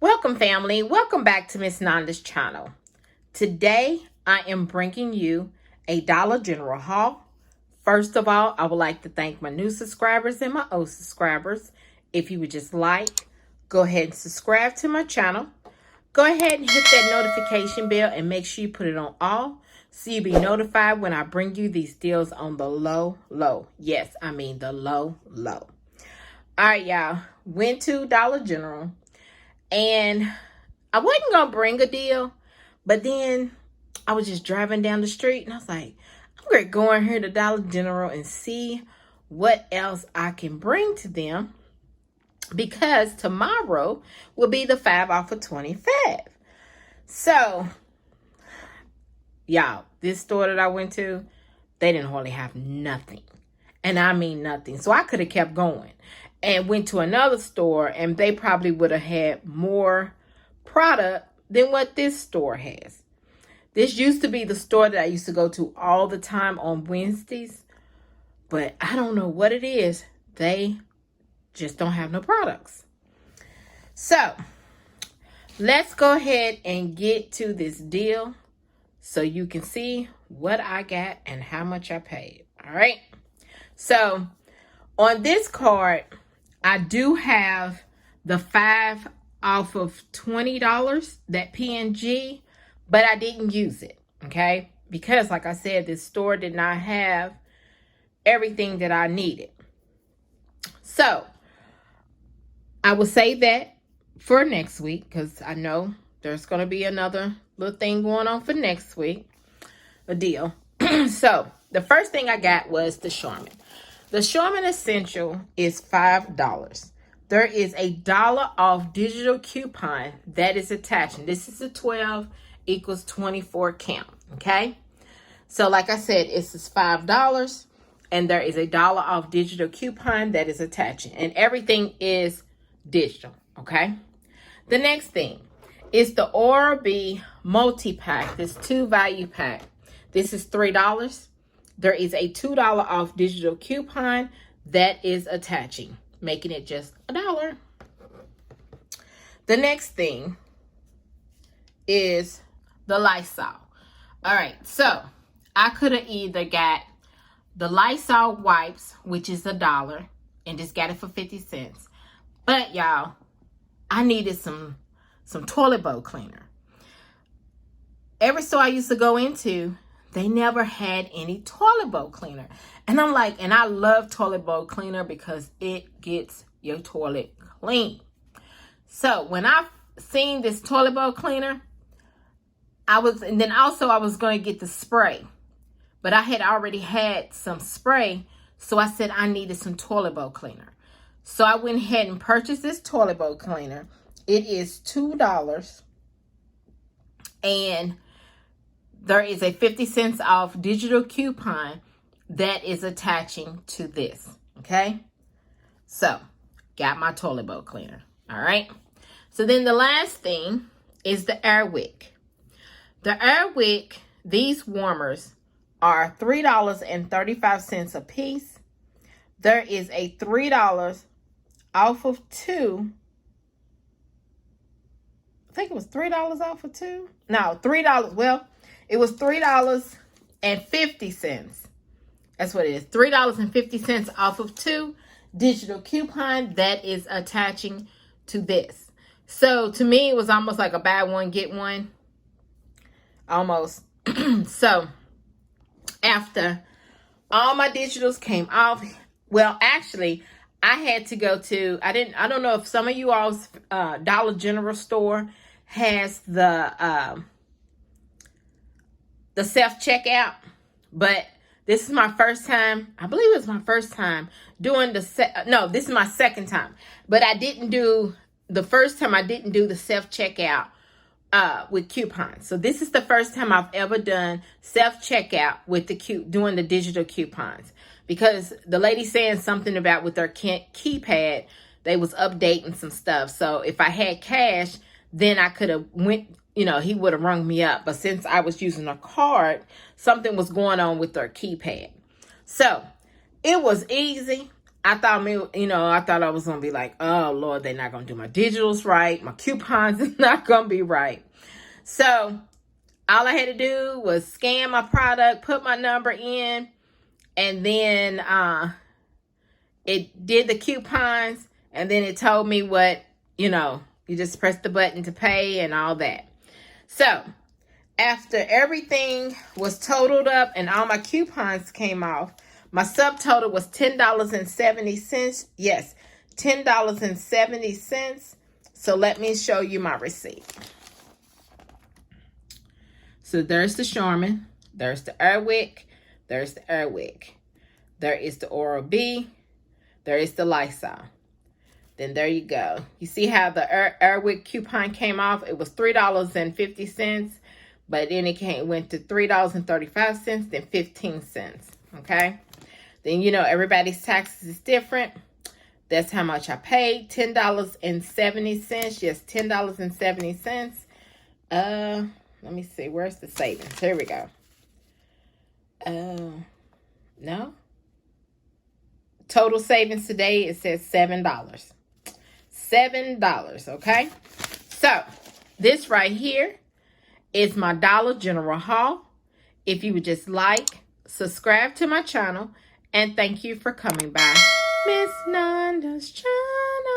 Welcome, family. Welcome back to Miss Nanda's channel. Today, I am bringing you a Dollar General haul. First of all, I would like to thank my new subscribers and my old subscribers. If you would just like, go ahead and subscribe to my channel. Go ahead and hit that notification bell and make sure you put it on all so you'll be notified when I bring you these deals on the low. Yes, I mean the low. All right, y'all. Went to Dollar General. And I wasn't going to bring a deal, but then I was just driving down the street and I was like, I'm going to go in here to Dollar General and see what else I can bring to them, because tomorrow will be the 5 off of 25. So, y'all, this store that I went to, they didn't hardly have nothing. And I mean nothing. So I could have kept going and went to another store and they probably would have had more product than what this store has. This used to be the store that I used to go to all the time on Wednesdays, but I don't know what it is. They just don't have no products. So let's go ahead and get to this deal so you can see what I got and how much I paid. All right. So on this card, I do have the 5 off of $20, that PNG, but I didn't use it, okay? Because like I said, this store did not have everything that I needed. So I will save that for next week because I know there's going to be another little thing going on for next week, a deal. So the first thing I got was the Sherman. The Sherman Essential is $5. There is a $1 off digital coupon that is attached. And this is a 12 equals 24 count. Okay. So like I said, it's $5 and there is a $1 off digital coupon that is attaching, and everything is digital. Okay. The next thing is the Orbee multi-pack, this 2 value pack. This is $3. There is a $2 off digital coupon that is attaching, making it just $1. The next thing is the Lysol. All right, so I could have either got the Lysol wipes, which is $1, and just got it for 50 cents. But y'all, I needed some toilet bowl cleaner. Every store I used to go into, they never had any toilet bowl cleaner. And I'm like, and I love toilet bowl cleaner because it gets your toilet clean. So when I seen this toilet bowl cleaner, I was going to get the spray. But I had already had some spray, so I said I needed some toilet bowl cleaner. So I went ahead and purchased this toilet bowl cleaner. It is $2. And there is a 50 cents off digital coupon that is attaching to this. Okay. So got my toilet bowl cleaner. All right. So then the last thing is the Wick. The Wick, these warmers are $3.35 a piece. There is a $3 off of 2. I think it was $3 off of 2. No, $3. Well, it was $3.50. That's what it is. $3.50 off of 2 digital coupon that is attaching to this. So to me, it was almost like a buy one, get one. Almost. So after all my digitals came off, well, actually, I had to go to, I don't know if some of you all's Dollar General store has the self-checkout, but this is my first time. I believe it's my first time doing this is my second time, but I didn't do the first time. I didn't do the self-checkout with coupons. So this is the first time I've ever done self-checkout with doing the digital coupons, because the lady saying something about with their keypad, they was updating some stuff. So if I had cash, then I could have went, he would have rung me up. But since I was using a card, something was going on with their keypad. So it was easy. I thought I was going to be like, oh, Lord, they're not going to do my digitals right. My coupons is not going to be right. So all I had to do was scan my product, put my number in, and then it did the coupons, and then it told me what, you just press the button to pay and all that. So after everything was totaled up and all my coupons came off, my subtotal was $10.70. Yes, $10.70. So let me show you my receipt. So there's the Sherman, there's the Wick, there's the Wick, there is the Orbee, there is the Lysol. Then there you go. You see how the Wick coupon came off? It was $3.50, but then it went to $3.35, then 15 cents. Okay. Then everybody's taxes is different. That's how much I paid. $10.70. Yes, $10.70. Let me see. Where's the savings? Here we go. No. Total savings today, it says $7. $7, okay? So, this right here is my Dollar General haul. If you would just subscribe to my channel, and thank you for coming by Miss Nanda's channel.